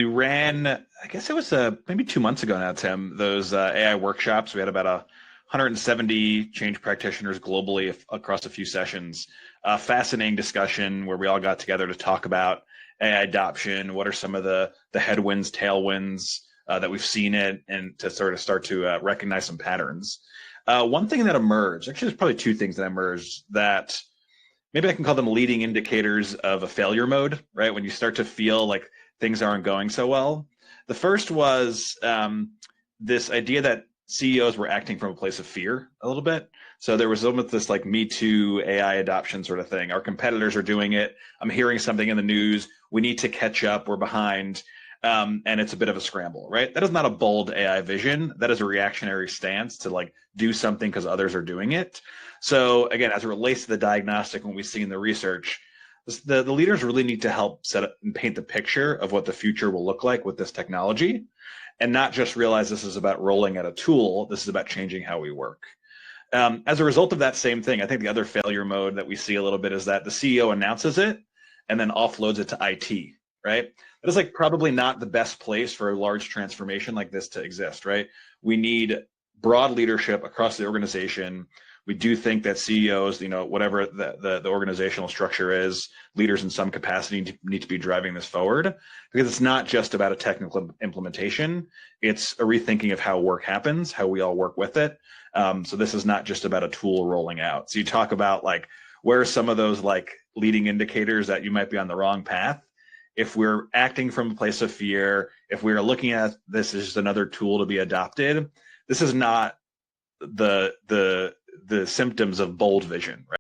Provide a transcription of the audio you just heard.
We ran, I guess it was maybe 2 months ago now, Tim, those AI workshops. We had about 170 change practitioners globally across a few sessions. Fascinating discussion where we all got together to talk about AI adoption. What are some of the headwinds, tailwinds that we've seen it, and to sort of start to recognize some patterns. One thing that emerged, actually, there's probably two things that emerged that maybe I can call them leading indicators of a failure mode, right? When you start to feel like things aren't going so well. The first was this idea that CEOs were acting from a place of fear a little bit. So there was almost this like Me Too AI adoption sort of thing. Our competitors are doing it. I'm hearing something in the news. We need to catch up. We're behind. And it's a bit of a scramble, right? That is not a bold AI vision. That is a reactionary stance to like do something because others are doing it. So again, as it relates to the diagnostic, when we see in the research, the leaders really need to help set up and paint the picture of what the future will look like with this technology, and not just realize this is about rolling out a tool. This is about changing how we work. As a result of that same thing, I think the other failure mode that we see a little bit is that the CEO announces it and then offloads it to IT, right? That is like probably not the best place for a large transformation like this to exist, right? We need broad leadership across the organization. We do think that CEOs, whatever the organizational structure is, leaders in some capacity need to be driving this forward, because it's not just about a technical implementation. It's a rethinking of how work happens, how we all work with it. So this is not just about a tool rolling out. So you talk about like, where are some of those like leading indicators that you might be on the wrong path? If we're acting from a place of fear, if we're looking at this as just another tool to be adopted, this is not the symptoms of bold vision, right?